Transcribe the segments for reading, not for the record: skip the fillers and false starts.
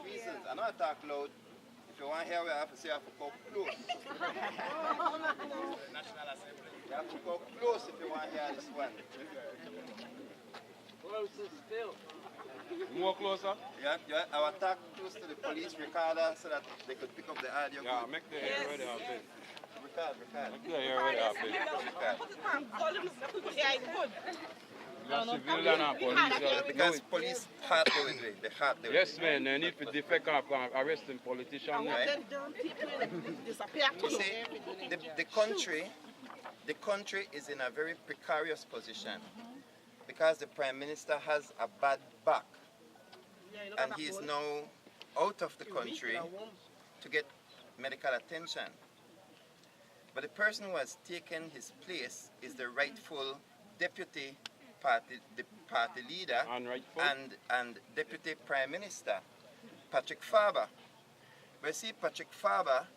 reasons. I know I talk loud. If you want to hear what I have to say, I have to go close. You have to go close if you want to hear this one. Closer still. More closer? Yeah, I will talk close to the police recorder so that they could pick up the audio. Yeah, make the air ready out there. Record. Make the air ready out there. Civilian and police. Because police hard doing it. They hard doing it. Yes, man, they need to defect and arresting politicians. Right? You see, the country is in a very precarious position because the Prime Minister has a bad back and he is now out of the country to get medical attention. But the person who has taken his place is the rightful deputy party leader and deputy Prime Minister, Patrick Faber. But see, Patrick Faber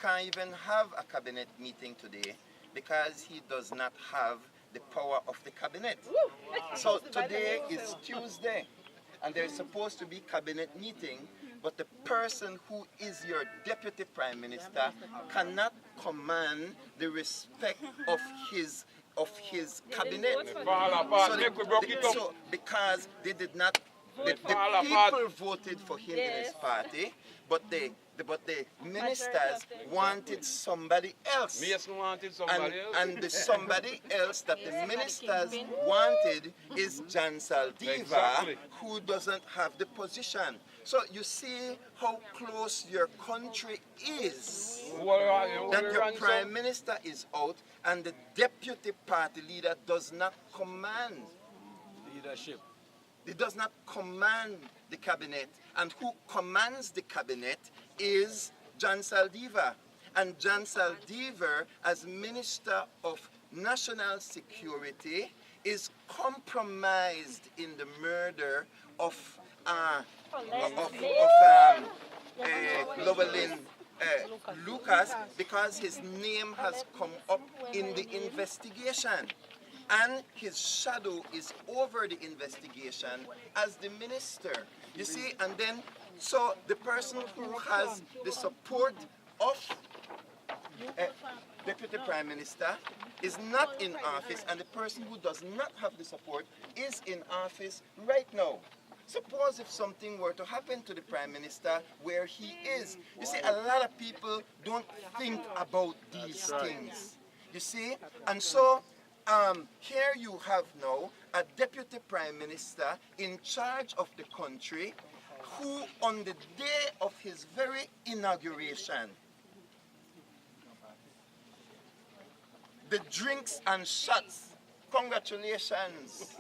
can't even have a cabinet meeting today because he does not have the power of the cabinet. So today is Tuesday and there's supposed to be cabinet meeting, but the person who is your deputy prime minister cannot command the respect of his cabinet. So because they did not, the people voted for him in his party, but the ministers wanted somebody else. And the somebody else that the ministers wanted is Jan Saldiva, who doesn't have the position. So you see how close your country is. That your prime minister is out and the deputy party leader does not command leadership. He does not command the cabinet, and who commands the cabinet is Jan Saldiva. And Jan Saldiva, as Minister of National Security, is compromised in the murder of Llewellyn Lucas because his name has come up in the investigation. And his shadow is over the investigation as the minister. You see, and then, so the person who has the support of Deputy Prime Minister is not in office, and the person who does not have the support is in office right now. Suppose if something were to happen to the Prime Minister where he is. You see, a lot of people don't think about these things. You see, and so here you have now a deputy prime minister in charge of the country who on the day of his very inauguration, the drinks and shots, congratulations,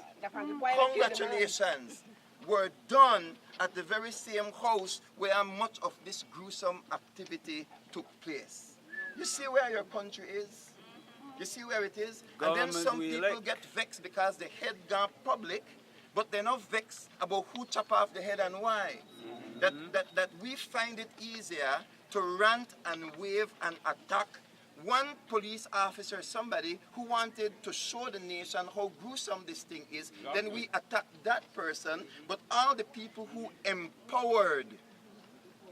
were done at the very same house where much of this gruesome activity took place. You see where your country is? You see where it is? And then some people get vexed because the head gone public, but they're not vexed about who chop off the head and why. That we find it easier to rant and wave and attack one police officer, somebody who wanted to show the nation how gruesome this thing is, then we attack that person, but all the people who empowered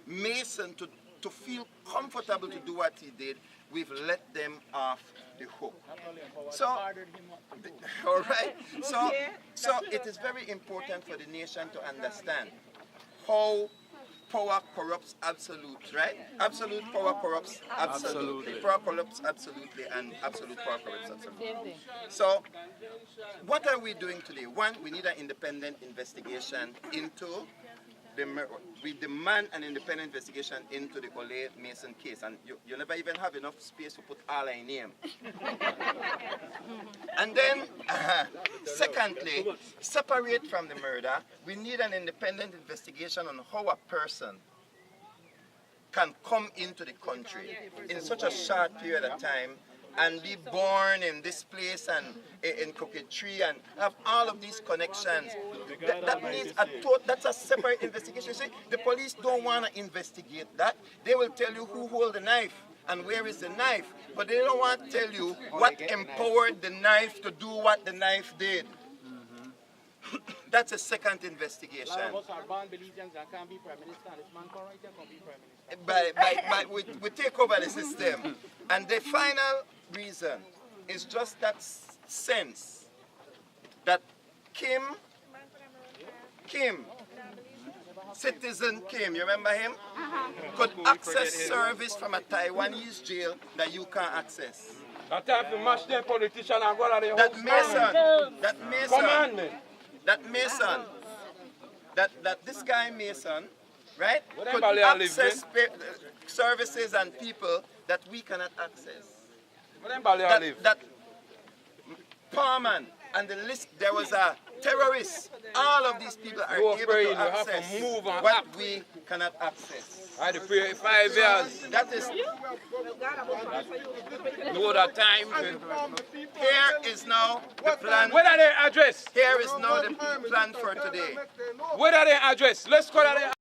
Mason to feel comfortable to do what he did, we've let them off the hook. So, all right. So it is very important for the nation to understand how power corrupts absolute, right? Absolute power corrupts absolutely. Power corrupts absolutely, and absolute power corrupts absolutely. So, what are we doing today? One, we need an independent investigation into we demand an independent investigation into the Ole Mason case, and you never even have enough space to put all I name. And then, secondly, separate from the murder, we need an independent investigation on how a person can come into the country in such a short period of time and be born in this place and in Crooked Tree and have all of these connections. That needs that's a separate investigation. You see, the police don't want to investigate that. They will tell you who hold the knife and where is the knife, but they don't want to tell you what empowered the knife to do what the knife did. That's a second investigation. A lot of us are born Belizeans and can't be Prime Minister. This man come right here can't be Prime Minister. We take over the system. And the final reason is just that sense that Kim, citizen Kim, you remember him? Could access service from a Taiwanese jail that you can't access. That time to match them politicians and go to the That Mason, that this guy Mason, right, Where could them Balear access services and people that we cannot access. where them Balear live? That Parman and the list, there was a terrorist. All of these people are able to access what we cannot access. I had to pray 5 years. That is, No other time. here is now the plan. Where are their address? Here is now the plan for today. Where are their address? Let's call that.